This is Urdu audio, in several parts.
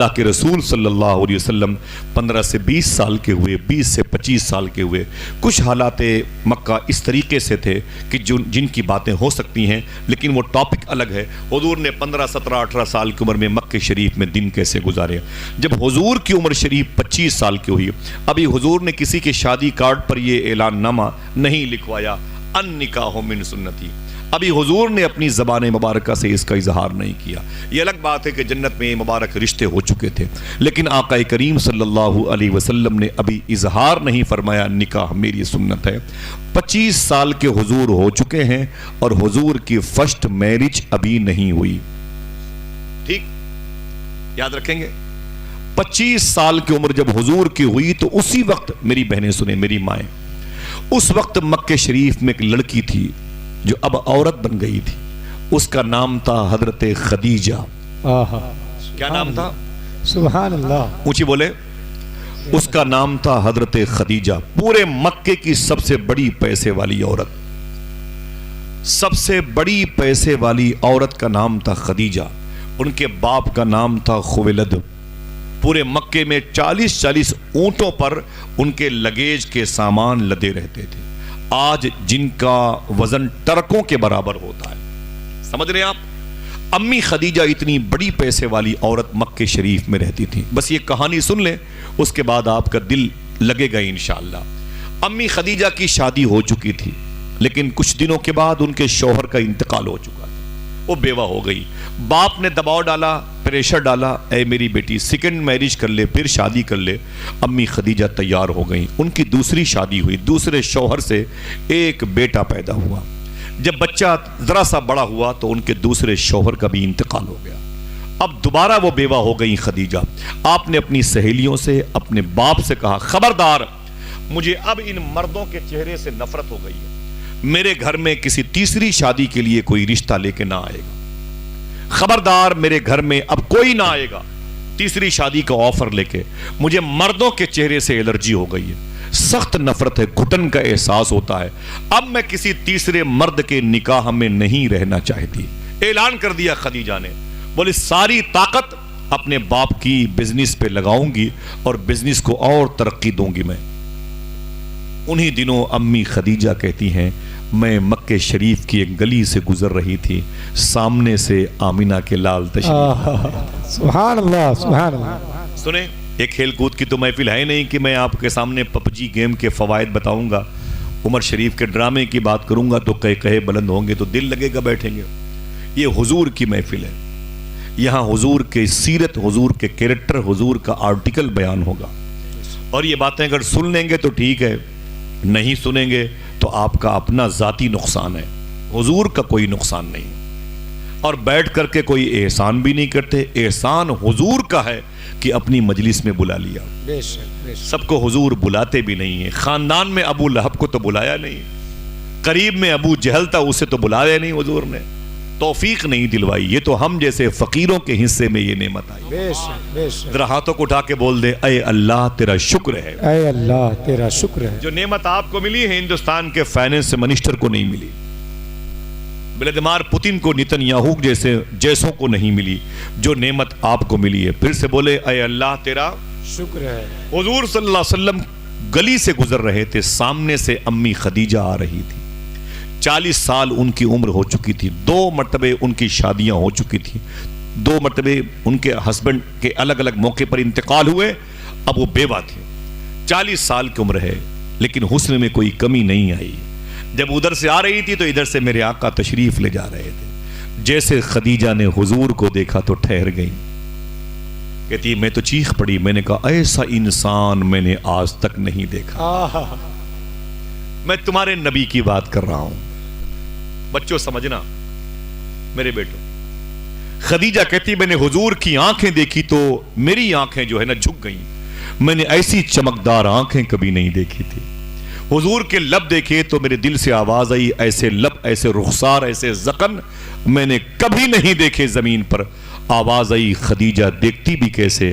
اللہ کے رسول صلی اللہ علیہ وسلم 15 سے 20 سال کے ہوئے، 20 سے 25 سال کے ہوئے. کچھ حالات مکہ اس طریقے سے تھے کہ جن کی باتیں ہو سکتی ہیں، لیکن وہ ٹاپک الگ ہے. حضور نے 15 17 18 سال کی عمر میں مکہ شریف میں دن کیسے گزارے. جب حضور کی عمر شریف 25 سال کی ہوئی، ابھی حضور نے کسی کے شادی کارڈ پر یہ اعلان نامہ نہیں لکھوایا ان نکاح من سنتی. ابھی حضور نے اپنی زبان مبارکہ سے اس کا اظہار نہیں کیا. یہ الگ بات ہے کہ جنت میں مبارک رشتے ہو چکے تھے، لیکن آقا کریم صلی اللہ علیہ وسلم نے ابھی اظہار نہیں فرمایا نکاح میری سنت ہے. 25 سال کے حضور ہو چکے ہیں اور حضور کی فرسٹ میرج ابھی نہیں ہوئی. ٹھیک یاد رکھیں گے. 25 سال کی عمر جب حضور کی ہوئی تو اسی وقت میری بہنیں سنیں، میری مائیں، اس وقت مکہ شریف میں ایک لڑکی تھی جو اب عورت بن گئی تھی. اس کا نام تھا حضرت خدیجہ. کیا نام تھا؟ سبحان اللہ. اونچی بولے. اس کا نام تھا حضرت خدیجہ. پورے مکے کی سب سے بڑی پیسے والی عورت، سب سے بڑی پیسے والی عورت کا نام تھا خدیجہ. ان کے باپ کا نام تھا خویلد. پورے مکے میں 40 اونٹوں پر ان کے لگیج کے سامان لدے رہتے تھے. آج جن کا وزن ٹرکوں کے برابر ہوتا ہے. سمجھ رہے ہیں آپ؟ امی خدیجہ اتنی بڑی پیسے والی عورت مکہ شریف میں رہتی تھی. بس یہ کہانی سن لیں، اس کے بعد آپ کا دل لگے گا انشاءاللہ. امی خدیجہ کی شادی ہو چکی تھی، لیکن کچھ دنوں کے بعد ان کے شوہر کا انتقال ہو چکا تھا. وہ بیوہ ہو گئی. باپ نے دباؤ ڈالا، پریشر ڈالا، اے میری بیٹی سیکنڈ میرج کر لے، پھر شادی کر لے. امی خدیجہ تیار ہو گئیں. ان کی دوسری شادی ہوئی، دوسرے شوہر سے ایک بیٹا پیدا ہوا. جب بچہ ذرا سا بڑا ہوا تو ان کے دوسرے شوہر کا بھی انتقال ہو گیا. اب دوبارہ وہ بیوہ ہو گئی خدیجہ. آپ نے اپنی سہیلیوں سے، اپنے باپ سے کہا خبردار، مجھے اب ان مردوں کے چہرے سے نفرت ہو گئی ہے. میرے گھر میں کسی تیسری شادی کے لیے کوئی رشتہ لے کے نہ آئے گا. خبردار، میرے گھر میں اب کوئی نہ آئے گا تیسری شادی کا آفر لے کے. مجھے مردوں کے چہرے سے الرجی ہو گئی ہے، سخت نفرت ہے، گھٹن کا احساس ہوتا ہے. اب میں کسی تیسرے مرد کے نکاح میں نہیں رہنا چاہتی. اعلان کر دیا خدیجہ نے. بولی ساری طاقت اپنے باپ کی بزنس پہ لگاؤں گی اور بزنس کو اور ترقی دوں گی. میں انہی دنوں امی خدیجہ کہتی ہیں میں مکہ شریف کی ایک گلی سے گزر رہی تھی، سامنے سے آمینہ کے لال تشریف. سبحان اللہ سبحان اللہ. سنیں، ایک کھیل کود کی تو محفل ہے نہیں کہ میں آپ کے سامنے پبجی گیم کے فوائد بتاؤں گا، عمر شریف کے ڈرامے کی بات کروں گا تو کہے بلند ہوں گے تو دل لگے گا، بیٹھیں گے. یہ حضور کی محفل ہے. یہاں حضور کے سیرت، حضور کے کیریکٹر، حضور کا آرٹیکل بیان ہوگا. اور یہ باتیں اگر سن لیں گے تو ٹھیک ہے، نہیں سنیں گے تو آپ کا اپنا ذاتی نقصان ہے، حضور کا کوئی نقصان نہیں. اور بیٹھ کر کے کوئی احسان بھی نہیں کرتے. احسان حضور کا ہے کہ اپنی مجلس میں بلا لیا. سب کو حضور بلاتے بھی نہیں ہیں. خاندان میں ابو لہب کو تو بلایا نہیں، قریب میں ابو جہل تھا اسے تو بلایا نہیں. حضور نے توفیق نہیں دلوائی. یہ تو ہم جیسے فقیروں کے حصے میں یہ نعمت آئی. ذرا ہاتھوں کو اٹھا کے بول دے اے اللہ تیرا شکر ہے. اے اللہ تیرا شکر ہے. جو نعمت آپ کو ملی ہے ہندوستان کے فائنانس منسٹر کو نہیں ملی، ولادیمیر پوتن کو، نیتن یاہو جیسوں کو نہیں ملی. جو نعمت آپ کو ملی ہے، پھر سے بولے اے اللہ تیرا شکر ہے. حضور صلی اللہ علیہ وسلم گلی سے گزر رہے تھے، سامنے سے امی خدیجہ آ رہی تھی. 40 سال ان کی عمر ہو چکی تھی. 2 مرتبہ ان کی شادیاں ہو چکی تھی. 2 مرتبہ ان کے ہسبینڈ کے الگ الگ موقع پر انتقال ہوئے. اب وہ بیوہ تھے. 40 سال کی عمر ہے، لیکن حسن میں کوئی کمی نہیں آئی. جب ادھر سے آ رہی تھی تو ادھر سے میرے آقا تشریف لے جا رہے تھے. جیسے خدیجہ نے حضور کو دیکھا تو ٹھہر گئی. کہتی میں تو چیخ پڑی. میں نے کہا ایسا انسان میں نے آج تک نہیں دیکھا. میں تمہارے نبی کی بات کر رہا ہوں. بچوں سمجھنا، میرے بیٹوں. خدیجہ کہتی میں نے حضور کی آنکھیں دیکھی تو میری آنکھیں جو ہے نا جھک گئیں. میں نے ایسی چمکدار آنکھیں کبھی نہیں دیکھی تھی. حضور کے لب دیکھے تو میرے دل سے آواز آئی ایسے لب، ایسے رخسار، ایسے زقن میں نے کبھی نہیں دیکھے زمین پر. آواز آئی خدیجہ دیکھتی بھی کیسے؟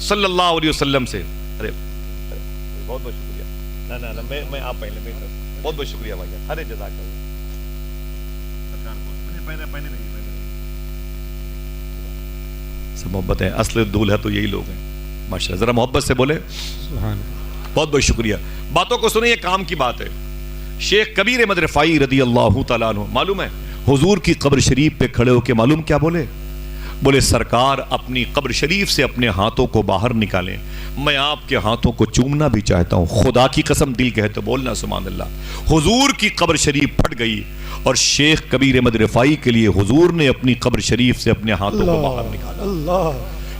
صلی اللہ علیہ وسلم سے. ارے بہت بہت شکریہ. نہ میں آپ پہلے بہت بہت شکریہ بھائی. ارے جزاک اللہ. محبت ہے اصل دولہا تو یہی لوگ ہیں ماشاءاللہ. ذرا محبت سے بولے سبحان اللہ. بہت بہت شکریہ. باتوں کو سنیں, یہ کام کی بات ہے. شیخ کبیر احمد رفاعی رضی اللہ تعالیٰ عنہ معلوم ہے حضور کی قبر شریف پہ کھڑے ہو کے معلوم کیا بولے؟ بولے سرکار اپنی قبر شریف سے اپنے ہاتھوں کو باہر نکالیں, میں آپ کے ہاتھوں کو چومنا بھی چاہتا ہوں. خدا کی قسم دل کہے تو بولنا سبحان اللہ. حضور کی قبر شریف پھٹ گئی اور شیخ کبیر احمد رفاعی کے لیے حضور نے اپنی قبر شریف سے اپنے ہاتھوں کو باہر نکالا. اللہ.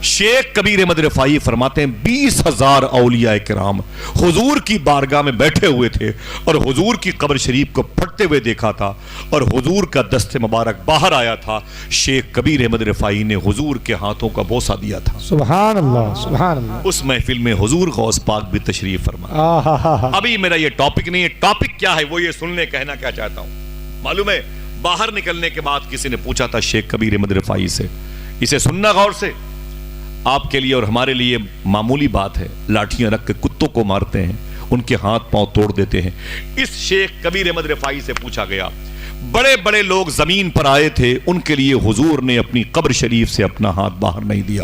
شیخ کبیر احمد رفاعی فرماتے ہیں 20,000 اولیاء کرام حضور کی بارگاہ میں بیٹھے ہوئے تھے اور حضور کی قبر شریف کو پھٹتے ہوئے دیکھا تھا اور حضور کا دست مبارک باہر آیا تھا. شیخ کبیر احمد رفاعی نے حضور کے ہاتھوں کا بوسہ دیا تھا. سبحان اللہ. سبحان اللہ. اس محفل میں حضور غوث پاک بھی تشریف فرمائے. ابھی میرا یہ ٹاپک نہیں ہے. ٹاپک کیا ہے وہ یہ سننے کہنا کیا چاہتا ہوں معلوم ہے. باہر نکلنے کے بعد کسی نے پوچھا تھا شیخ کبیر احمد رفاعی سے, اسے سننا غور سے, آپ کے لیے اور ہمارے لیے معمولی بات ہے, لاٹھیاں رکھ کے کتوں کو مارتے ہیں, ان کے ہاتھ پاؤں توڑ دیتے ہیں. اس شیخ کبیر احمد رفاعی سے پوچھا گیا بڑے بڑے لوگ زمین پر آئے تھے, ان کے لیے حضور نے اپنی قبر شریف سے اپنا ہاتھ باہر نہیں دیا,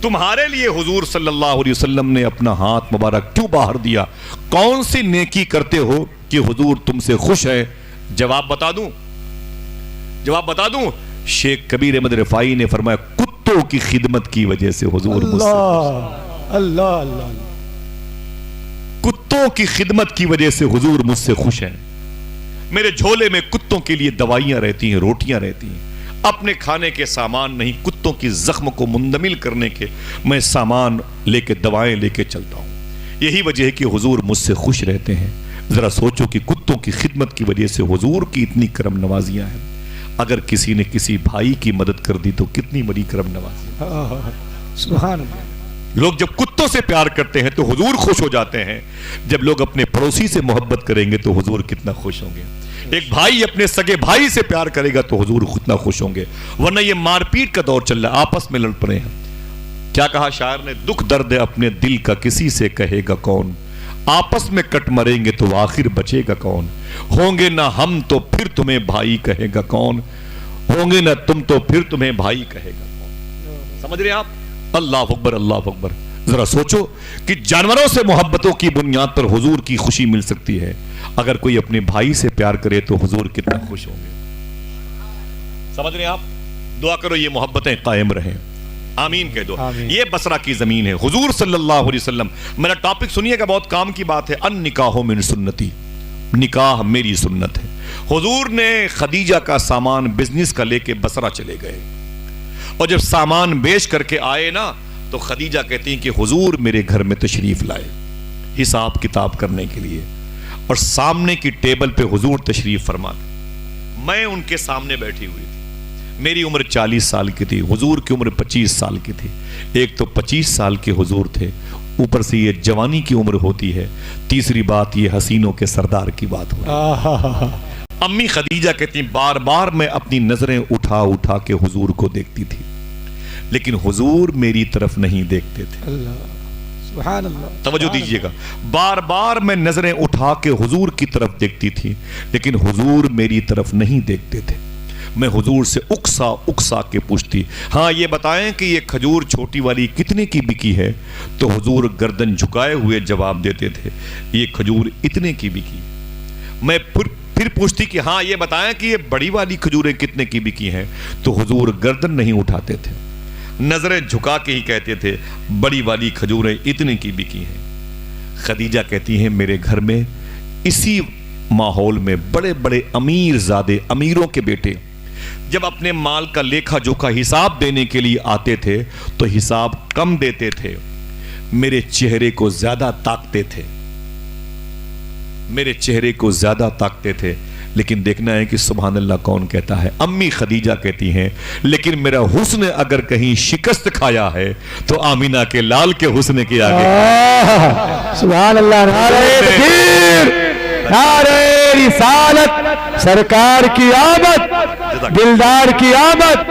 تمہارے لیے حضور صلی اللہ علیہ وسلم نے اپنا ہاتھ مبارک کیوں باہر دیا؟ کون سی نیکی کرتے ہو کہ حضور تم سے خوش ہے؟ جواب بتا دوں, جواب بتا دوں. شیخ کبیر احمد رفاعی نے فرمایا کتوں کی خدمت کی وجہ سے حضور مجھ سے اللہ اللہ اللہ. کتوں کی خدمت کی وجہ سے حضور مجھ سے خوش ہیں. میرے جھولے میں کتوں کے لیے دوائیاں رہتی ہیں, روٹیاں رہتی ہیں, اپنے کھانے کے سامان نہیں, کتوں کی زخم کو مندمل کرنے کے میں سامان لے کے دوائیں لے کے چلتا ہوں. یہی وجہ ہے کہ حضور مجھ سے خوش رہتے ہیں. ذرا سوچو کہ کتوں کی خدمت کی وجہ سے حضور کی اتنی کرم نوازیاں ہیں. اگر کسی نے کسی بھائی کی مدد کر دی تو کتنی بڑی کرم نوازی. سبحان اللہ. لوگ جب کتوں سے پیار کرتے ہیں تو حضور خوش ہو جاتے ہیں. جب لوگ اپنے پڑوسی سے محبت کریں گے تو حضور کتنا خوش ہوں گے. ایک بھائی اپنے سگے بھائی سے پیار کرے گا تو حضور کتنا خوش ہوں گے. ورنہ یہ مار پیٹ کا دور چل رہا ہے, آپس میں لڑ پڑے ہیں. کیا کہا شاعر نے؟ دکھ درد اپنے دل کا کسی سے کہے گا کون, آپس میں کٹ مریں گے تو آخر بچے گا کون. ہوں گے نہ ہم تو پھر تمہیں بھائی کہے گا کون, ہوں گے نہ تم تو پھر تمہیں بھائی کہے گا کون. سمجھ رہے ہیں آپ؟ اللہ اکبر اللہ اکبر. ذرا سوچو کہ جانوروں سے محبتوں کی بنیاد پر حضور کی خوشی مل سکتی ہے. اگر کوئی اپنے بھائی سے پیار کرے تو حضور کتنا خوش ہوں گے. سمجھ رہے ہیں آپ؟ دعا کرو یہ محبتیں قائم رہیں. آمین کہہ دو. یہ بصرہ کی زمین ہے. حضور صلی اللہ علیہ وسلم, میرا ٹاپک سنیے گا, بہت کام کی بات ہے. ان نکاح من سنتی, نکاح میری سنت ہے. حضور نے خدیجہ کا سامان بزنس کا لے کے بصرہ چلے گئے اور جب سامان بیچ کر کے آئے نا تو خدیجہ کہتی ہیں کہ حضور میرے گھر میں تشریف لائے حساب کتاب کرنے کے لیے, اور سامنے کی ٹیبل پہ حضور تشریف فرما. میں ان کے سامنے بیٹھی ہوئی تھی. میری عمر 40 سال کی تھی, حضور کی عمر 25 سال کی تھی. ایک تو 25 سال کے حضور تھے, اوپر سے یہ جوانی کی عمر ہوتی ہے, تیسری بات یہ حسینوں کے سردار کی بات ہو. امی خدیجہ کہتی ہیں بار بار میں اپنی نظریں اٹھا اٹھا کے حضور کو دیکھتی تھی, لیکن حضور میری طرف نہیں دیکھتے تھے. سبحان اللہ. توجہ دیجئے گا, بار بار میں نظریں اٹھا کے حضور کی طرف دیکھتی تھی لیکن حضور میری طرف نہیں دیکھتے تھے. میں حضور سے اکسا اکسا کے پوچھتی, ہاں یہ بتائیں کہ یہ کھجور چھوٹی والی کتنے کی بکی ہے؟ تو حضور گردن جھکائے ہوئے جواب دیتے تھے, یہ کھجور اتنے کی بکی. میں پھر پوچھتی کہ ہاں یہ بتائیں کہ یہ بڑی والی کھجوریں کتنے کی بکی ہیں؟ تو حضور گردن نہیں اٹھاتے تھے, نظریں جھکا کے ہی کہتے تھے بڑی والی کھجوریں اتنے کی بکی ہیں. خدیجہ کہتی ہیں میرے گھر میں اسی ماحول میں بڑے بڑے امیر زادے, امیروں کے بیٹے جب اپنے مال کا لیکھا جوکھا حساب دینے کے لیے آتے تھے تو حساب کم دیتے تھے, میرے چہرے کو زیادہ تاکتے تھے, میرے چہرے کو زیادہ تاکتے تھے. لیکن دیکھنا ہے کہ سبحان اللہ کون کہتا ہے. امی خدیجہ کہتی ہیں لیکن میرا حسن اگر کہیں شکست کھایا ہے تو آمینہ کے لال کے حسن کے آگے. سبحان اللہ. نعرہ تکبیر, نعرہ رسالت, سرکار کی آمد, دلدار کی آمد.